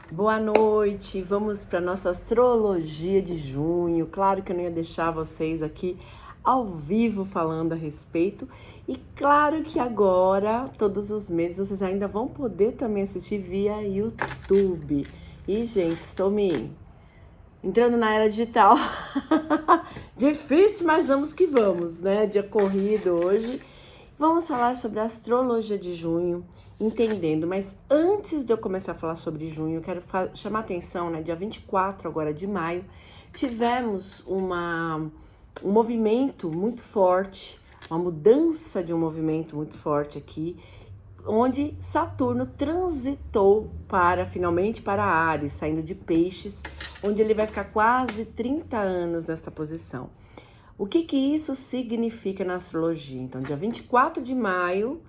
Boa noite, vamos para nossa astrologia de junho. Claro que eu não ia deixar vocês aqui ao vivo falando a respeito. E claro que agora, todos os meses, vocês ainda vão poder também assistir via YouTube. E, gente, estou me entrando na era digital. Difícil, mas vamos que vamos, né? Dia corrido hoje. Vamos falar sobre a astrologia de junho, entendendo. Mas antes de eu começar a falar sobre junho, eu quero chamar a atenção, né? Dia 24 agora de maio, tivemos um movimento muito forte, uma mudança de um movimento muito forte aqui, onde Saturno transitou finalmente para Áries, saindo de Peixes, onde ele vai ficar quase 30 anos nesta posição. O que isso significa na astrologia? Então, dia 24 de maio,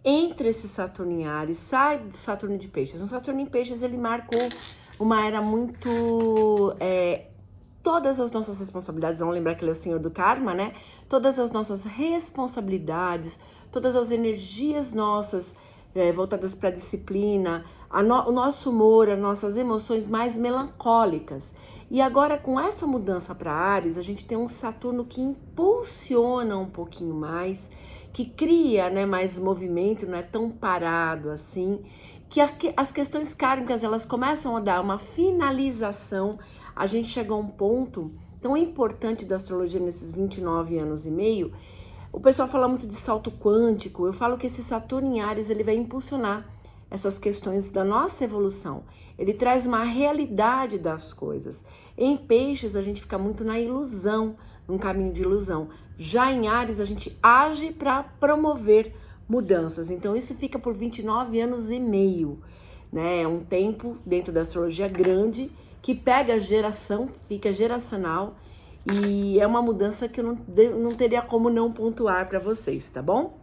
entra esse Saturno em Áries, sai do Saturno de Peixes. O Saturno em Peixes, ele marcou uma era muito... todas as nossas responsabilidades, vamos lembrar que ele é o senhor do karma, né? Todas as nossas responsabilidades, todas as energias nossas voltadas para a disciplina, o nosso humor, as nossas emoções mais melancólicas. E agora, com essa mudança para Áries, a gente tem um Saturno que impulsiona um pouquinho mais, que cria, né, mais movimento, não é tão parado assim, que as questões kármicas, elas começam a dar uma finalização. A gente chegou a um ponto tão importante da astrologia nesses 29 anos e meio. O pessoal fala muito de salto quântico. Eu falo que esse Saturno em Áries, ele vai impulsionar essas questões da nossa evolução. Ele traz uma realidade das coisas. Em Peixes, a gente fica muito na ilusão, num caminho de ilusão. Já em Áries, a gente age para promover mudanças. Então, isso fica por 29 anos e meio, né? É um tempo dentro da astrologia grande, que pega a geração, fica geracional, e é uma mudança que eu não teria como não pontuar para vocês, tá bom?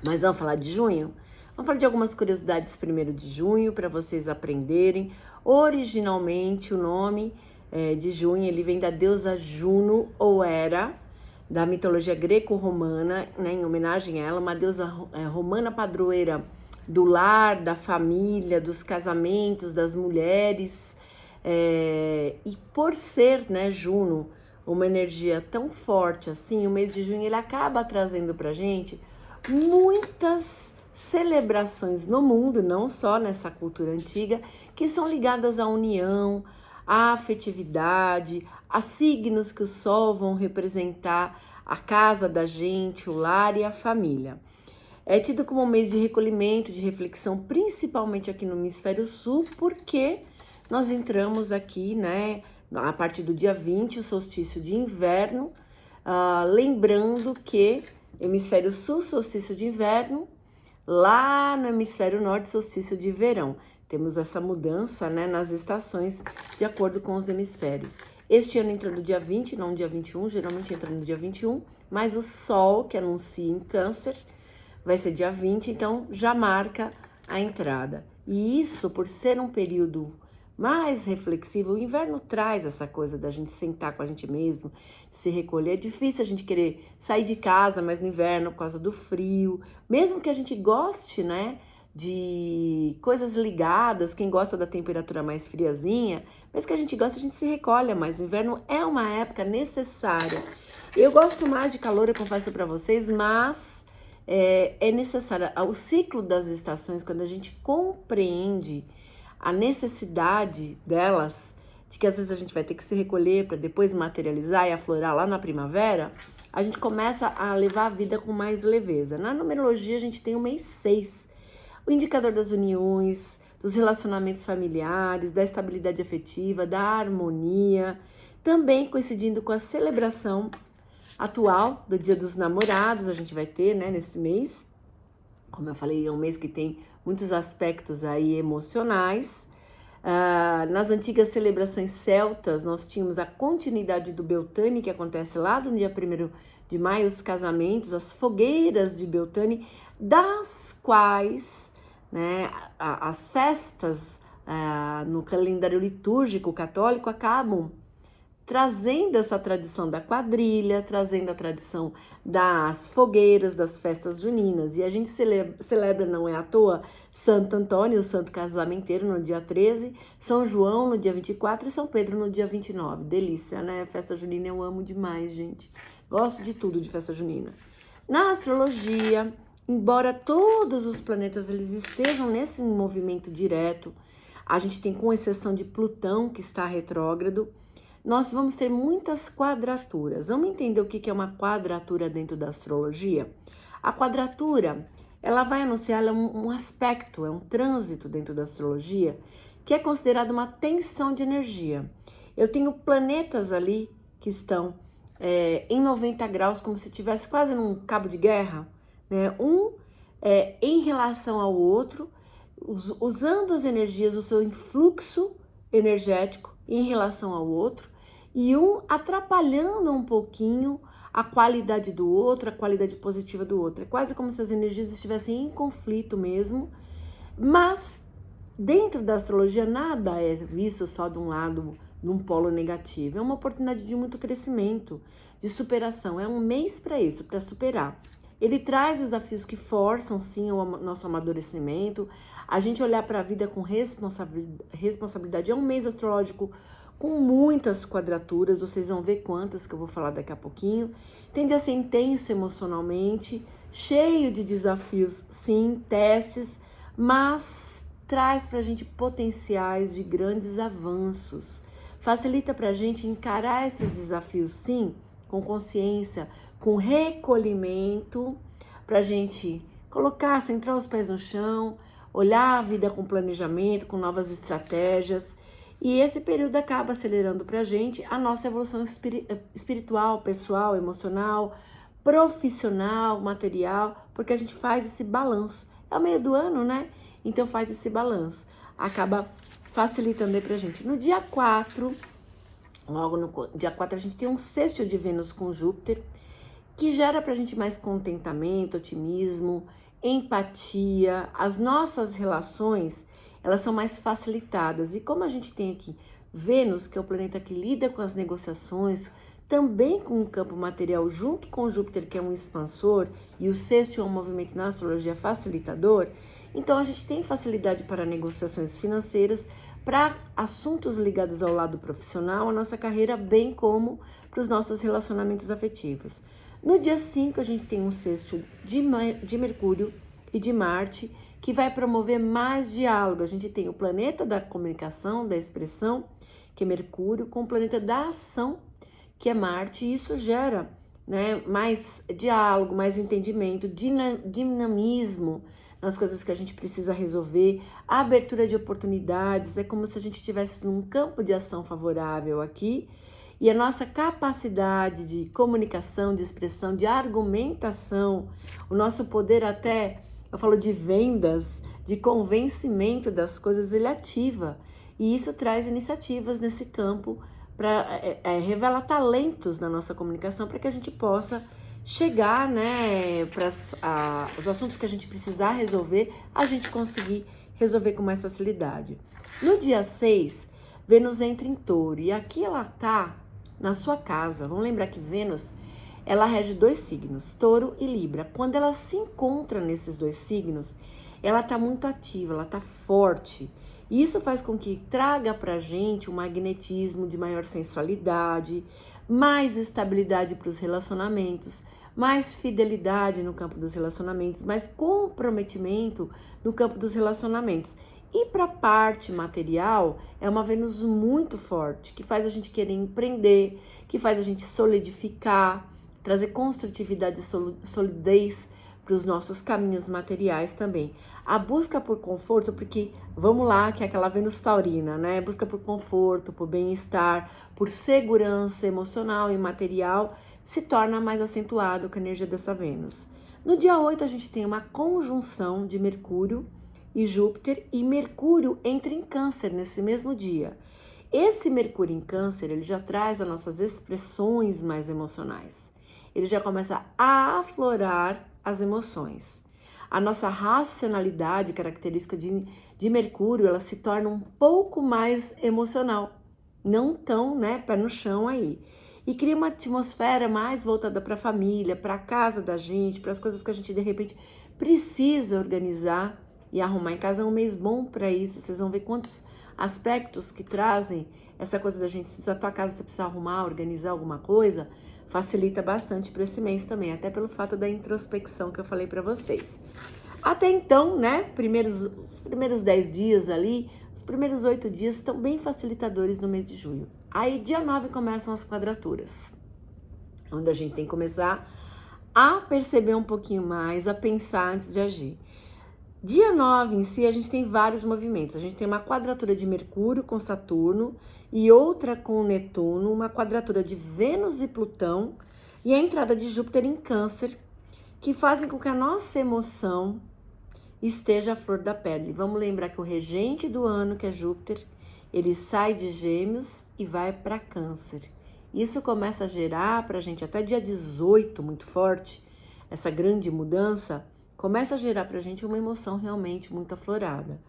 Mas vamos falar de junho? Vamos falar de algumas curiosidades primeiro de junho, para vocês aprenderem. Originalmente, o nome de junho, ele vem da deusa Juno, ou Hera, da mitologia greco-romana, né, em homenagem a ela, uma deusa romana padroeira do lar, da família, dos casamentos, das mulheres. E por ser, né, Juno, uma energia tão forte assim, o mês de junho ele acaba trazendo pra gente muitas celebrações no mundo, não só nessa cultura antiga, que são ligadas à união, à afetividade, a signos que o sol vão representar a casa da gente, o lar e a família. É tido como um mês de recolhimento, de reflexão, principalmente aqui no hemisfério sul, porque nós entramos aqui, né, a partir do dia 20, o solstício de inverno, lembrando que hemisfério sul, solstício de inverno, lá no hemisfério norte, solstício de verão. Temos essa mudança, né, nas estações, de acordo com os hemisférios. Este ano entrou no dia 20, não no dia 21, geralmente entra no dia 21, mas o Sol, que anuncia em Câncer, vai ser dia 20, então já marca a entrada. E isso, por ser um período mais reflexivo, o inverno traz essa coisa da gente sentar com a gente mesmo, se recolher. É difícil a gente querer sair de casa, mas no inverno, por causa do frio, mesmo que a gente goste, né, de coisas ligadas, quem gosta da temperatura mais friazinha, mas que a gente gosta, a gente se recolhe mais. O inverno é uma época necessária. Eu gosto mais de calor, eu confesso para vocês, mas é necessário. O ciclo das estações, quando a gente compreende a necessidade delas, de que às vezes a gente vai ter que se recolher para depois materializar e aflorar lá na primavera, a gente começa a levar a vida com mais leveza. Na numerologia a gente tem o mês 6, o indicador das uniões, dos relacionamentos familiares, da estabilidade afetiva, da harmonia, também coincidindo com a celebração atual do Dia dos Namorados, a gente vai ter, né, nesse mês. Como eu falei, é um mês que tem muitos aspectos aí emocionais. Nas antigas celebrações celtas, nós tínhamos a continuidade do Beltane, que acontece lá no dia 1º de maio, os casamentos, as fogueiras de Beltane, das quais, né, as festas no calendário litúrgico católico acabam trazendo essa tradição da quadrilha, trazendo a tradição das fogueiras, das festas juninas. E a gente celebra, não é à toa, Santo Antônio, o santo casamenteiro, no dia 13, São João no dia 24 e São Pedro no dia 29. Delícia, né? Festa junina eu amo demais, gente. Gosto de tudo de festa junina. Na astrologia, embora todos os planetas eles estejam nesse movimento direto, a gente tem, com exceção de Plutão, que está retrógrado, nós vamos ter muitas quadraturas. Vamos entender o que é uma quadratura dentro da astrologia? A quadratura, ela vai anunciar um aspecto, é um trânsito dentro da astrologia, que é considerado uma tensão de energia. Eu tenho planetas ali que estão em 90 graus, como se estivesse quase num cabo de guerra, né? Em relação ao outro, usando as energias do seu influxo energético em relação ao outro, e um atrapalhando um pouquinho a qualidade do outro, a qualidade positiva do outro. É quase como se as energias estivessem em conflito mesmo, mas dentro da astrologia nada é visto só de um lado, num polo negativo. É uma oportunidade de muito crescimento, de superação. É um mês para isso, para superar. Ele traz desafios que forçam, sim, o nosso amadurecimento, a gente olhar para a vida com responsabilidade. É um mês astrológico com muitas quadraturas, vocês vão ver quantas que eu vou falar daqui a pouquinho. Tende a ser intenso emocionalmente, cheio de desafios, sim, testes, mas traz para a gente potenciais de grandes avanços. Facilita para a gente encarar esses desafios, sim, com consciência, com recolhimento, para a gente colocar, centrar os pés no chão, olhar a vida com planejamento, com novas estratégias. E esse período acaba acelerando para a gente a nossa evolução espiritual, pessoal, emocional, profissional, material, porque a gente faz esse balanço. É o meio do ano, né? Então faz esse balanço. Acaba facilitando aí para a gente. No dia 4, logo no dia 4, a gente tem um sextil de Vênus com Júpiter, que gera para a gente mais contentamento, otimismo, empatia. As nossas relações, elas são mais facilitadas. E como a gente tem aqui Vênus, que é o planeta que lida com as negociações, também com o campo material, junto com Júpiter, que é um expansor, e o sextil é um movimento na astrologia facilitador, então a gente tem facilidade para negociações financeiras, para assuntos ligados ao lado profissional, a nossa carreira, bem como para os nossos relacionamentos afetivos. No dia 5, a gente tem um sextil de Mercúrio e de Marte, que vai promover mais diálogo. A gente tem o planeta da comunicação, da expressão, que é Mercúrio, com o planeta da ação, que é Marte, e isso gera, né, mais diálogo, mais entendimento, dinamismo nas coisas que a gente precisa resolver, a abertura de oportunidades. É como se a gente estivesse num campo de ação favorável aqui, e a nossa capacidade de comunicação, de expressão, de argumentação, o nosso poder até, eu falo de vendas, de convencimento das coisas, ele ativa. E isso traz iniciativas nesse campo para revelar talentos na nossa comunicação, para que a gente possa chegar, né, para os assuntos que a gente precisar resolver, a gente conseguir resolver com mais facilidade. No dia 6, Vênus entra em Touro, e aqui ela tá na sua casa. Vamos lembrar que Vênus, ela rege 2 signos, Touro e Libra. Quando ela se encontra nesses 2 signos, ela tá muito ativa, ela tá forte. E isso faz com que traga pra gente um magnetismo de maior sensualidade, mais estabilidade para os relacionamentos, mais fidelidade no campo dos relacionamentos, mais comprometimento no campo dos relacionamentos. E para a parte material, é uma Vênus muito forte, que faz a gente querer empreender, que faz a gente solidificar, trazer construtividade e solidez para os nossos caminhos materiais também. A busca por conforto, porque, vamos lá, que é aquela Vênus taurina, né? Busca por conforto, por bem-estar, por segurança emocional e material, se torna mais acentuado com a energia dessa Vênus. No dia 8, a gente tem uma conjunção de Mercúrio e Júpiter, e Mercúrio entra em Câncer nesse mesmo dia. Esse Mercúrio em Câncer, ele já traz as nossas expressões mais emocionais. Ele já começa a aflorar as emoções. A nossa racionalidade, característica de Mercúrio, ela se torna um pouco mais emocional. não tão, né, pé no chão aí. E cria uma atmosfera mais voltada para a família, para a casa da gente, para as coisas que a gente de repente precisa organizar e arrumar em casa. É um mês bom para isso. Vocês vão ver quantos aspectos que trazem essa coisa da gente. Se a tua casa você precisa arrumar, organizar alguma coisa, facilita bastante para esse mês também, até pelo fato da introspecção que eu falei para vocês. Até então, né, os primeiros 10 dias ali, os primeiros 8 dias estão bem facilitadores no mês de junho. Aí, dia 9, começam as quadraturas, onde a gente tem que começar a perceber um pouquinho mais, a pensar antes de agir. Dia 9 em si, a gente tem vários movimentos. A gente tem uma quadratura de Mercúrio com Saturno e outra com Netuno, uma quadratura de Vênus e Plutão e a entrada de Júpiter em Câncer, que fazem com que a nossa emoção esteja à flor da pele. Vamos lembrar que o regente do ano, que é Júpiter, ele sai de Gêmeos e vai para Câncer. Isso começa a gerar para a gente até dia 18, muito forte, essa grande mudança, começa a gerar para a gente uma emoção realmente muito aflorada.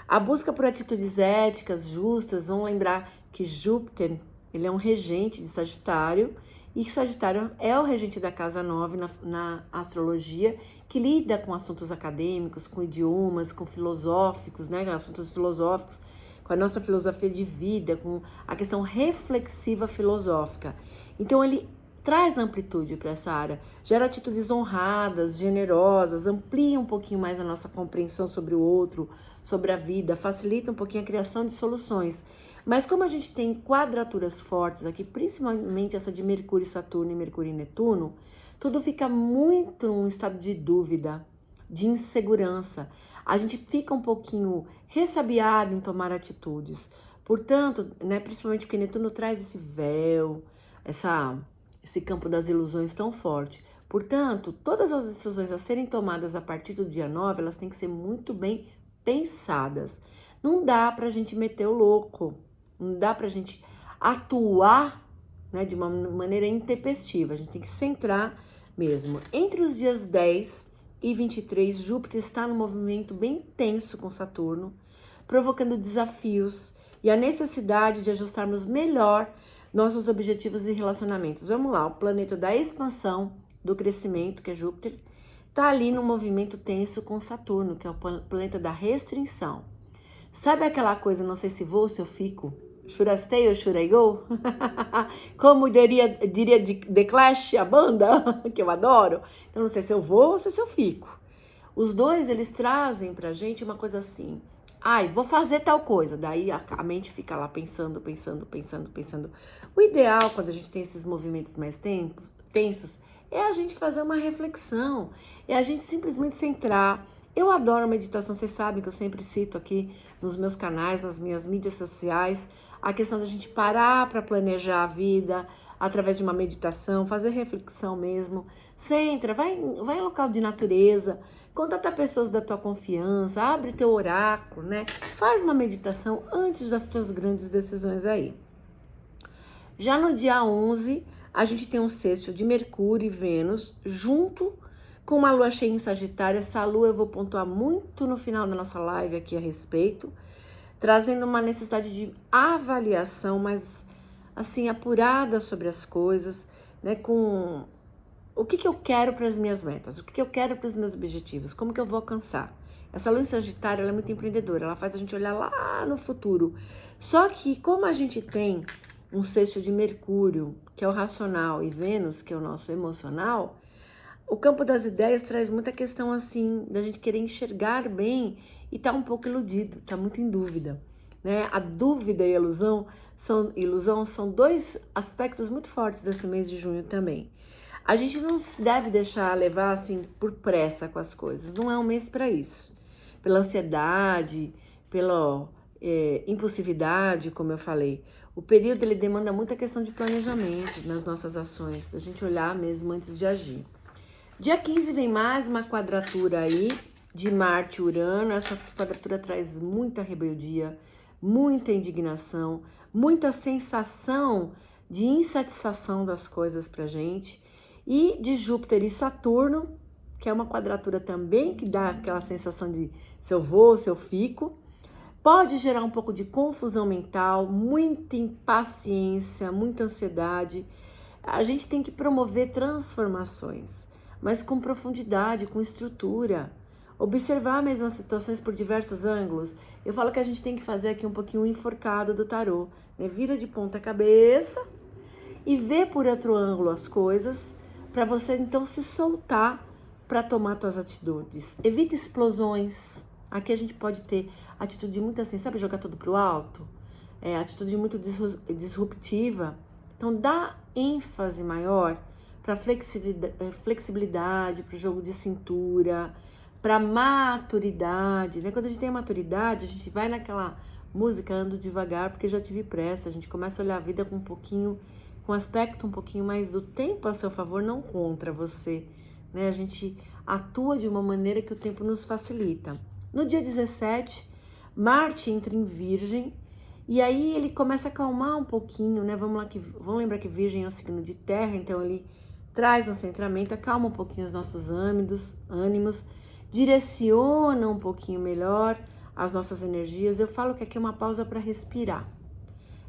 A busca por atitudes éticas, justas, vamos lembrar que Júpiter, ele é um regente de Sagitário, e Sagitário é o regente da casa 9 na astrologia, que lida com assuntos acadêmicos, com idiomas, com filosóficos, né? Assuntos filosóficos, com a nossa filosofia de vida, com a questão reflexiva filosófica. Então, ele traz amplitude para essa área, gera atitudes honradas, generosas, amplia um pouquinho mais a nossa compreensão sobre o outro, sobre a vida, facilita um pouquinho a criação de soluções. Mas como a gente tem quadraturas fortes aqui, principalmente essa de Mercúrio e Saturno e Mercúrio e Netuno, tudo fica muito num estado de dúvida, de insegurança. A gente fica um pouquinho ressabiado em tomar atitudes. Portanto, né, principalmente porque Netuno traz esse véu, esse campo das ilusões tão forte. Portanto, todas as decisões a serem tomadas a partir do dia 9, elas têm que ser muito bem pensadas. Não dá pra gente meter o louco. Não dá pra gente atuar, né, de uma maneira intempestiva. A gente tem que centrar mesmo. Entre os dias 10 e 23, Júpiter está num movimento bem tenso com Saturno, provocando desafios e a necessidade de ajustarmos melhor nossos objetivos e relacionamentos. Vamos lá, o planeta da expansão, do crescimento, que é Júpiter, está ali num movimento tenso com Saturno, que é o planeta da restrição. Sabe aquela coisa, não sei se vou ou se eu fico? Should I stay or should I go? Como diria The Clash, a banda, que eu adoro. Então, não sei se eu vou ou se eu fico. Os dois, eles trazem pra gente uma coisa assim. Ai, vou fazer tal coisa. Daí a mente fica lá pensando. O ideal, quando a gente tem esses movimentos mais tensos, é a gente fazer uma reflexão. É a gente simplesmente centrar. Eu adoro meditação, vocês sabem que eu sempre cito aqui nos meus canais, nas minhas mídias sociais, a questão da gente parar para planejar a vida através de uma meditação, fazer reflexão mesmo. Centra, vai em local de natureza, contata pessoas da tua confiança, abre teu oráculo, né? Faz uma meditação antes das tuas grandes decisões aí. Já no dia 11, a gente tem um sexto de Mercúrio e Vênus junto com uma lua cheia em Sagitário. Essa lua eu vou pontuar muito no final da nossa live aqui a respeito, trazendo uma necessidade de avaliação mais, assim, apurada sobre as coisas, né, com o que eu quero para as minhas metas, o que eu quero para os meus objetivos, como que eu vou alcançar. Essa lua em Sagitário, ela é muito empreendedora, ela faz a gente olhar lá no futuro. Só que como a gente tem um sexto de Mercúrio, que é o racional, e Vênus, que é o nosso emocional, o campo das ideias traz muita questão assim, da gente querer enxergar bem e tá um pouco iludido, tá muito em dúvida, né? A dúvida e a ilusão são dois aspectos muito fortes desse mês de junho também. A gente não se deve deixar levar assim por pressa com as coisas, não é um mês para isso. Pela ansiedade, pela impulsividade, como eu falei. O período ele demanda muita questão de planejamento nas nossas ações, da gente olhar mesmo antes de agir. Dia 15 vem mais uma quadratura aí de Marte e Urano. Essa quadratura traz muita rebeldia, muita indignação, muita sensação de insatisfação das coisas pra gente. E de Júpiter e Saturno, que é uma quadratura também que dá aquela sensação de se eu vou, se eu fico. Pode gerar um pouco de confusão mental, muita impaciência, muita ansiedade. A gente tem que promover transformações, mas com profundidade, com estrutura. Observar mesmo as situações por diversos ângulos. Eu falo que a gente tem que fazer aqui um pouquinho o enforcado do tarô, né? Vira de ponta cabeça e vê por outro ângulo as coisas, para você então se soltar para tomar suas atitudes. Evita explosões. Aqui a gente pode ter atitude muito assim, sabe, jogar tudo pro alto? Atitude muito disruptiva. Então dá ênfase maior para flexibilidade, para o jogo de cintura, para maturidade, né? Quando a gente tem maturidade, a gente vai naquela música ando devagar porque já tive pressa. A gente começa a olhar a vida com um aspecto um pouquinho mais do tempo a seu favor, não contra você, né? A gente atua de uma maneira que o tempo nos facilita. No dia 17, Marte entra em Virgem e aí ele começa a acalmar um pouquinho, né? Vamos lembrar que Virgem é um signo de terra, então ele traz um centramento, acalma um pouquinho os nossos ânimos, direciona um pouquinho melhor as nossas energias. Eu falo que aqui é uma pausa para respirar.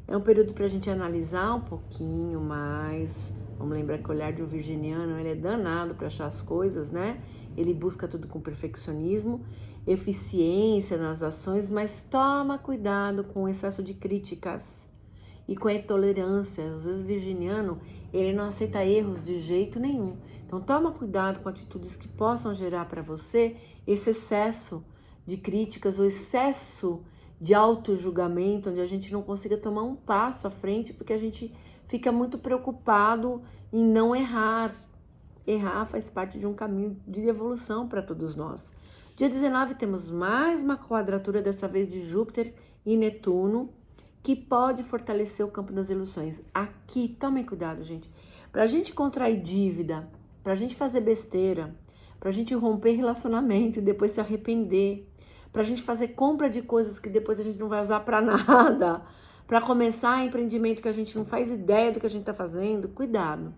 É um período para a gente analisar um pouquinho mais. Vamos lembrar que o olhar do virginiano, ele é danado para achar as coisas, né? Ele busca tudo com perfeccionismo, eficiência nas ações, mas toma cuidado com o excesso de críticas e com a intolerância. Às vezes o virginiano, ele não aceita erros de jeito nenhum. Então toma cuidado com atitudes que possam gerar para você esse excesso de críticas ou excesso de auto-julgamento, onde a gente não consiga tomar um passo à frente, porque a gente fica muito preocupado em não errar. Errar faz parte de um caminho de evolução para todos nós. Dia 19 temos mais uma quadratura, dessa vez de Júpiter e Netuno, que pode fortalecer o campo das ilusões. Aqui, tomem cuidado, gente. Para a gente contrair dívida, para a gente fazer besteira, para a gente romper relacionamento e depois se arrepender, para a gente fazer compra de coisas que depois a gente não vai usar para nada, para começar empreendimento que a gente não faz ideia do que a gente está fazendo, cuidado.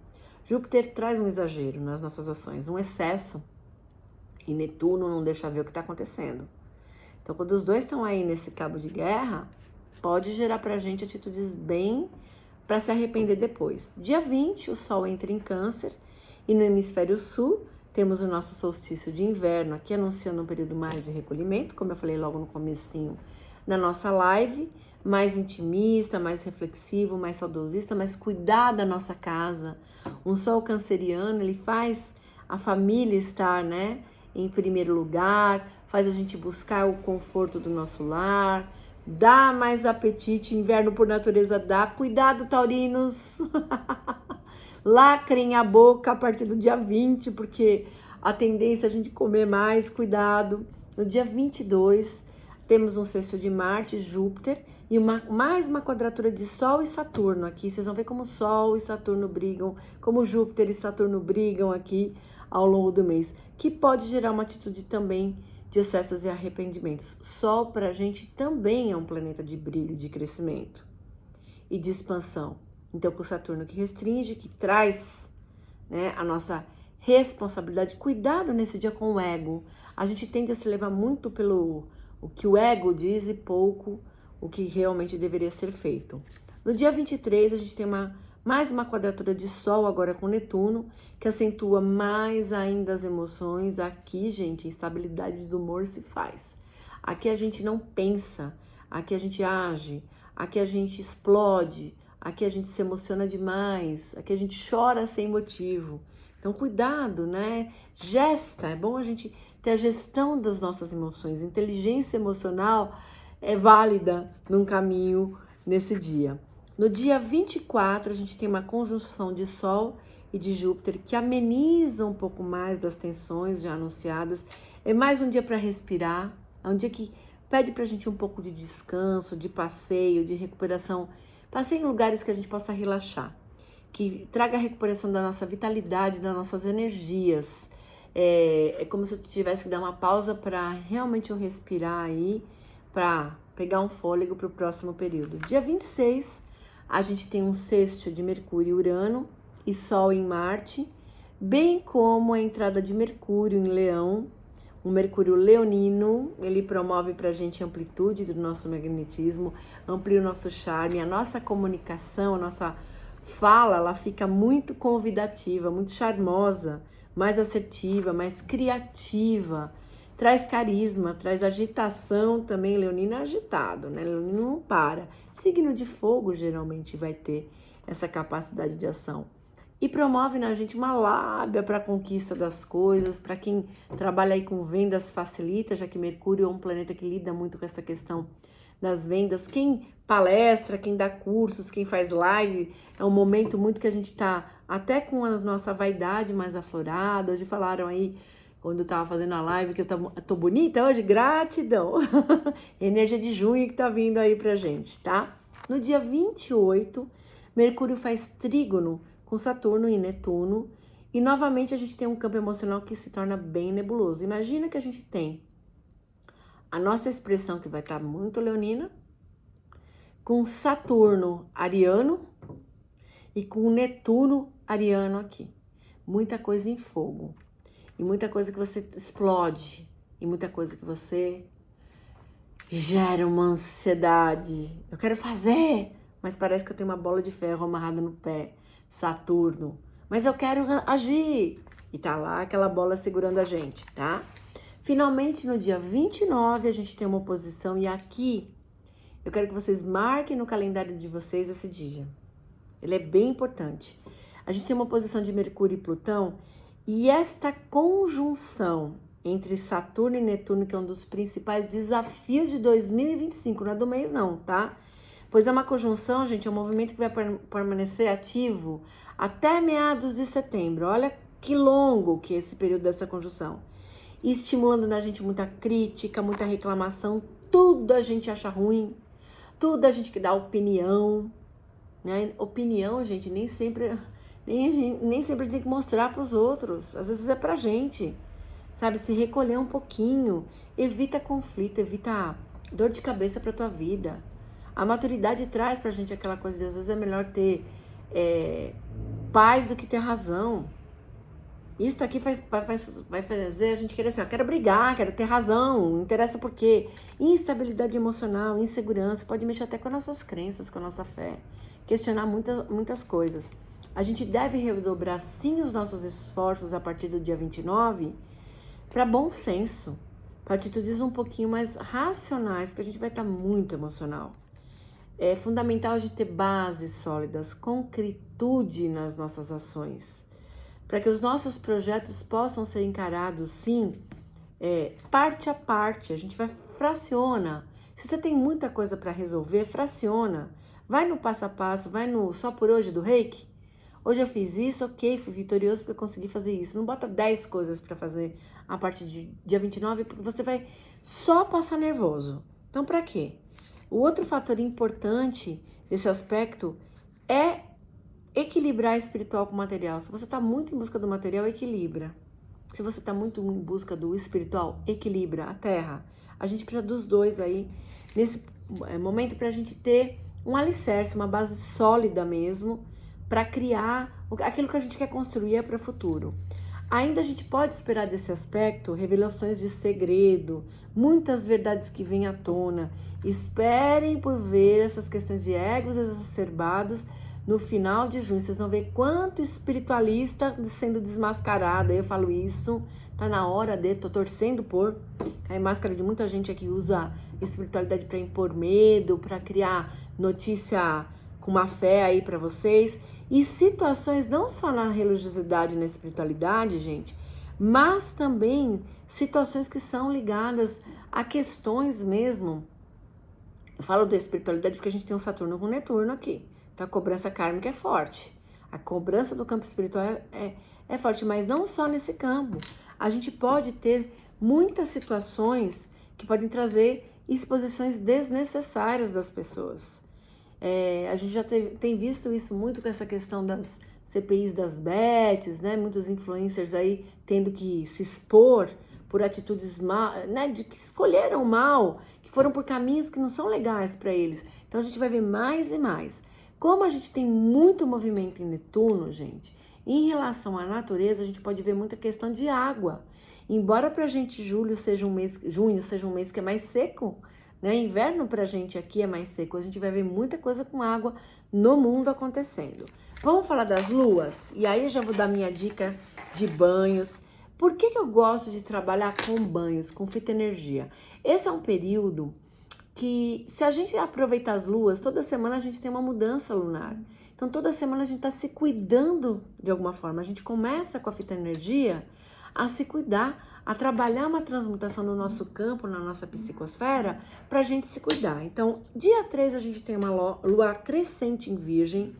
Júpiter traz um exagero nas nossas ações, um excesso, e Netuno não deixa ver o que está acontecendo. Então, quando os dois estão aí nesse cabo de guerra, pode gerar para a gente atitudes bem para se arrepender depois. Dia 20, o Sol entra em Câncer, e no hemisfério sul temos o nosso solstício de inverno, aqui anunciando um período mais de recolhimento, como eu falei logo no comecinho na nossa live, mais intimista, mais reflexivo, mais saudosista, mas cuidar da nossa casa. Um Sol canceriano, ele faz a família estar, né, em primeiro lugar, faz a gente buscar o conforto do nosso lar, dá mais apetite, inverno por natureza dá. Cuidado, taurinos! Lacrem a boca a partir do dia 20, porque a tendência é a gente comer mais, cuidado. No dia 22, temos um sexto de Marte e Júpiter e mais uma quadratura de Sol e Saturno aqui. Vocês vão ver como Sol e Saturno brigam, como Júpiter e Saturno brigam aqui ao longo do mês, que pode gerar uma atitude também de excessos e arrependimentos. Sol pra gente também é um planeta de brilho, de crescimento e de expansão. Então, com Saturno que restringe, que traz, né, a nossa responsabilidade, cuidado nesse dia com o ego. A gente tende a se levar muito pelo o que o ego diz e pouco o que realmente deveria ser feito. No dia 23, a gente tem mais uma quadratura de Sol agora com Netuno, que acentua mais ainda as emoções. Aqui, gente, instabilidade do humor se faz. Aqui a gente não pensa, aqui a gente age, aqui a gente explode, aqui a gente se emociona demais, aqui a gente chora sem motivo. Então, cuidado, né? Gesta, é bom a gente ter a gestão das nossas emoções. Inteligência emocional é válida num caminho nesse dia. No dia 24, a gente tem uma conjunção de Sol e de Júpiter que ameniza um pouco mais das tensões já anunciadas. É mais um dia para respirar, é um dia que pede pra gente um pouco de descanso, de passeio, de recuperação. Passeio em lugares que a gente possa relaxar, que traga a recuperação da nossa vitalidade, das nossas energias. É como se eu tivesse que dar uma pausa para realmente eu respirar aí, para pegar um fôlego para o próximo período. Dia 26, a gente tem um sexto de Mercúrio e Urano e Sol em Marte, bem como a entrada de Mercúrio em Leão, Um Mercúrio leonino, ele promove pra gente a amplitude do nosso magnetismo, amplia o nosso charme, a nossa comunicação, a nossa fala, ela fica muito convidativa, muito charmosa, mais assertiva, mais criativa, traz carisma, traz agitação também. Leonino é agitado, né? Leonino não para. Signo de fogo geralmente vai ter essa capacidade de ação. E promove na gente uma lábia para a conquista das coisas. Para quem trabalha aí com vendas, facilita, já que Mercúrio é um planeta que lida muito com essa questão das vendas. Quem palestra, quem dá cursos, quem faz live, é um momento muito que a gente tá até com a nossa vaidade mais aflorada. Hoje falaram aí, quando eu tava fazendo a live, que eu tô bonita hoje, gratidão. Energia de junho que tá vindo aí pra gente, tá? No dia 28, Mercúrio faz trígono com Saturno e Netuno, e novamente a gente tem um campo emocional que se torna bem nebuloso. Imagina que a gente tem a nossa expressão que vai estar muito leonina, com Saturno ariano e com Netuno ariano aqui. Muita coisa em fogo, e muita coisa que você explode, e muita coisa que você gera uma ansiedade. Eu quero fazer, mas parece que eu tenho uma bola de ferro amarrada no pé. Saturno, mas eu quero agir. E tá lá aquela bola segurando a gente, tá? Finalmente, no dia 29, a gente tem uma oposição. E aqui, eu quero que vocês marquem no calendário de vocês esse dia. Ele é bem importante. A gente tem uma oposição de Mercúrio e Plutão. E esta conjunção entre Saturno e Netuno, que é um dos principais desafios de 2025, não é do mês não, tá? Pois é uma conjunção, gente, é um movimento que vai permanecer ativo até meados de setembro. Olha que longo que é esse período dessa conjunção. E estimulando na gente muita crítica, muita reclamação, tudo a gente acha ruim, tudo a gente que dá opinião, né? Opinião, gente, nem sempre a gente tem que mostrar para os outros. Às vezes é pra gente, sabe? Se recolher um pouquinho, evita conflito, evita dor de cabeça pra tua vida. A maturidade traz pra gente aquela coisa de às vezes é melhor ter paz do que ter razão. Isso aqui vai fazer a gente querer assim, ó, quero brigar, quero ter razão, não interessa por quê. Instabilidade emocional, insegurança, pode mexer até com as nossas crenças, com a nossa fé. Questionar muitas coisas. A gente deve redobrar sim os nossos esforços a partir do dia 29 para bom senso, para atitudes um pouquinho mais racionais, porque a gente vai estar muito emocional. É fundamental a gente ter bases sólidas, concretude nas nossas ações, para que os nossos projetos possam ser encarados, sim, parte a parte. A gente vai fraciona. Se você tem muita coisa para resolver, fraciona. Vai no passo a passo, vai no só por hoje do Reiki. Hoje eu fiz isso, ok, fui vitorioso porque eu consegui fazer isso. Não bota 10 coisas para fazer a partir de dia 29, porque você vai só passar nervoso. Então, para quê? O outro fator importante desse aspecto é equilibrar espiritual com material. Se você está muito em busca do material, equilibra. Se você está muito em busca do espiritual, equilibra a terra. A gente precisa dos dois aí, nesse momento, para a gente ter um alicerce, uma base sólida mesmo, para criar aquilo que a gente quer construir para o futuro. Ainda a gente pode esperar desse aspecto revelações de segredo, muitas verdades que vêm à tona. Esperem por ver essas questões de egos exacerbados no final de junho. Vocês vão ver quanto espiritualista sendo desmascarado. Eu falo isso, tá na hora tô torcendo por. A máscara de muita gente aqui usa espiritualidade para impor medo, para criar notícia com má fé aí para vocês. E situações não só na religiosidade e na espiritualidade, gente, mas também situações que são ligadas a questões mesmo. Eu falo da espiritualidade porque a gente tem um Saturno com Netuno aqui. Então a cobrança kármica é forte. A cobrança do campo espiritual é forte, mas não só nesse campo. A gente pode ter muitas situações que podem trazer exposições desnecessárias das pessoas. A gente já tem visto isso muito com essa questão das CPIs das bets, né? Muitos influencers aí tendo que se expor por atitudes mal, né? De que escolheram mal, que foram por caminhos que não são legais para eles. Então a gente vai ver mais e mais. Como a gente tem muito movimento em Netuno, gente, em relação à natureza, a gente pode ver muita questão de água. Embora pra gente junho seja um mês que é mais seco, né? Inverno pra gente aqui é mais seco. A gente vai ver muita coisa com água no mundo acontecendo. Vamos falar das luas? E aí eu já vou dar minha dica de banhos. Por que eu gosto de trabalhar com banhos, com fitoenergia? Esse é um período que, se a gente aproveitar as luas, toda semana a gente tem uma mudança lunar. Então, toda semana a gente está se cuidando de alguma forma. A gente começa com a fitoenergia a se cuidar, a trabalhar uma transmutação no nosso campo, na nossa psicosfera, para a gente se cuidar. Então, dia 3 a gente tem uma lua crescente em Virgem.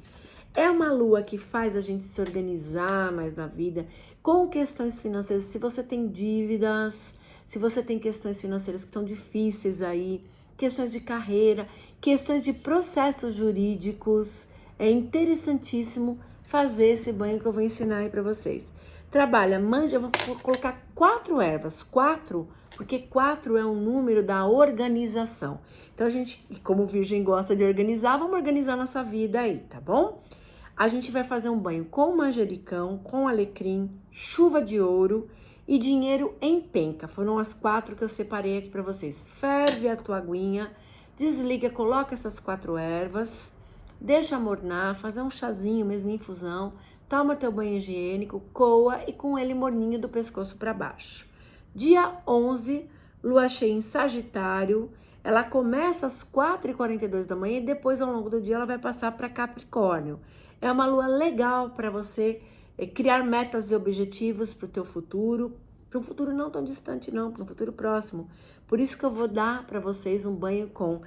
É uma lua que faz a gente se organizar mais na vida, com questões financeiras. Se você tem dívidas, se você tem questões financeiras que estão difíceis aí, questões de carreira, questões de processos jurídicos, é interessantíssimo fazer esse banho que eu vou ensinar aí pra vocês. Trabalha, manja, eu vou colocar 4 ervas, 4, porque 4 é um número da organização. Então a gente, como Virgem gosta de organizar, vamos organizar nossa vida aí, tá bom? A gente vai fazer um banho com manjericão, com alecrim, chuva de ouro e dinheiro em penca. Foram as 4 que eu separei aqui pra vocês. Ferve a tua aguinha, desliga, coloca essas 4 ervas, deixa amornar, fazer um chazinho mesmo, infusão, toma teu banho higiênico, coa e com ele morninho do pescoço para baixo. Dia 11, lua cheia em Sagitário, ela começa às 4h42 da manhã e depois ao longo do dia ela vai passar para Capricórnio. É uma lua legal para você criar metas e objetivos para o teu futuro, para um futuro não tão distante não, para um futuro próximo. Por isso que eu vou dar para vocês um banho com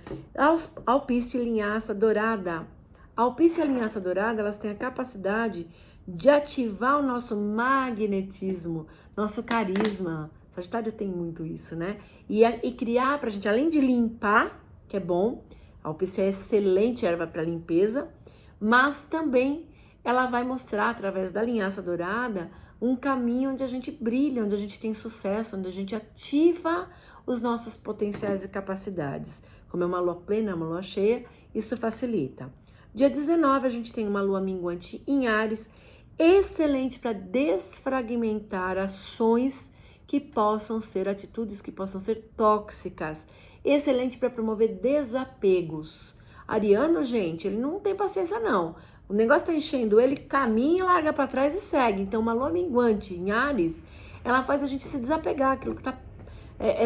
alpiste e linhaça dourada. A alpiste e a linhaça dourada, elas têm a capacidade de ativar o nosso magnetismo, nosso carisma. Sagitário tem muito isso, né? E criar pra gente, além de limpar, que é bom, a alpiste é excelente erva para limpeza, mas também ela vai mostrar, através da linhaça dourada, um caminho onde a gente brilha, onde a gente tem sucesso, onde a gente ativa os nossos potenciais e capacidades. Como é uma lua plena, uma lua cheia, isso facilita. Dia 19 a gente tem uma lua minguante em Áries, excelente para desfragmentar ações que possam ser, atitudes que possam ser tóxicas, excelente para promover desapegos. Ariano, gente, ele não tem paciência não. O negócio tá enchendo ele, caminha, larga para trás e segue. Então, uma lua minguante em Áries, ela faz a gente se desapegar, aquilo que tá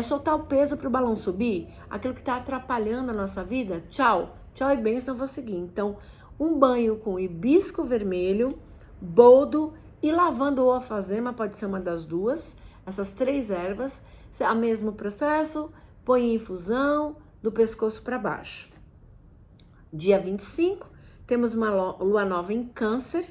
soltar o peso para o balão subir, aquilo que tá atrapalhando a nossa vida. Tchau, tchau e bênção, vou seguir. Então, um banho com hibisco vermelho, boldo e lavanda ou alfazema, pode ser uma das duas, essas 3 ervas, o mesmo processo, põe em infusão do pescoço para baixo. Dia 25, temos uma lua nova em Câncer,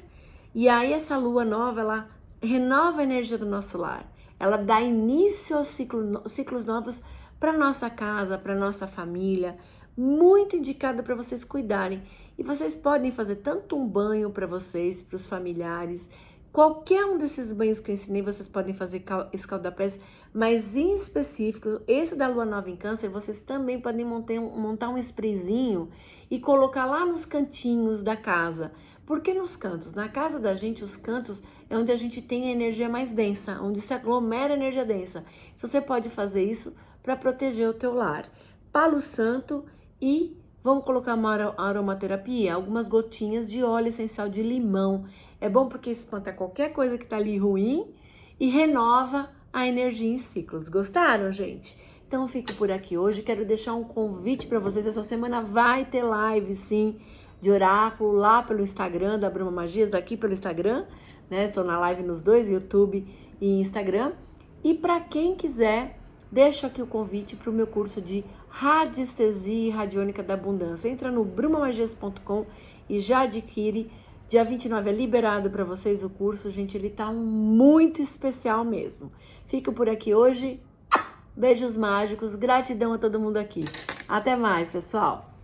e aí essa lua nova, ela renova a energia do nosso lar, ela dá início aos ciclos novos para nossa casa, para nossa família, muito indicada para vocês cuidarem. E vocês podem fazer tanto um banho para vocês, para os familiares, qualquer um desses banhos que eu ensinei, vocês podem fazer escaldapés, mas em específico, esse da lua nova em Câncer, vocês também podem montar um sprayzinho e colocar lá nos cantinhos da casa. Por que nos cantos? Na casa da gente, os cantos é onde a gente tem a energia mais densa, onde se aglomera a energia densa. Você pode fazer isso para proteger o teu lar. Palo santo e vamos colocar uma aromaterapia, algumas gotinhas de óleo essencial de limão. É bom porque espanta qualquer coisa que tá ali ruim e renova a energia em ciclos. Gostaram, gente? Então eu fico por aqui hoje. Quero deixar um convite para vocês. Essa semana vai ter live, sim, de oráculo lá pelo Instagram da Bruma Magias, aqui pelo Instagram, né? Tô na live nos dois, YouTube e Instagram. E para quem quiser, deixo aqui o convite para o meu curso de radiestesia e radiônica da abundância. Entra no brumamagias.com e já adquire. Dia 29 é liberado para vocês o curso, gente, ele tá muito especial mesmo. Fico por aqui hoje. Beijos mágicos, gratidão a todo mundo aqui. Até mais, pessoal.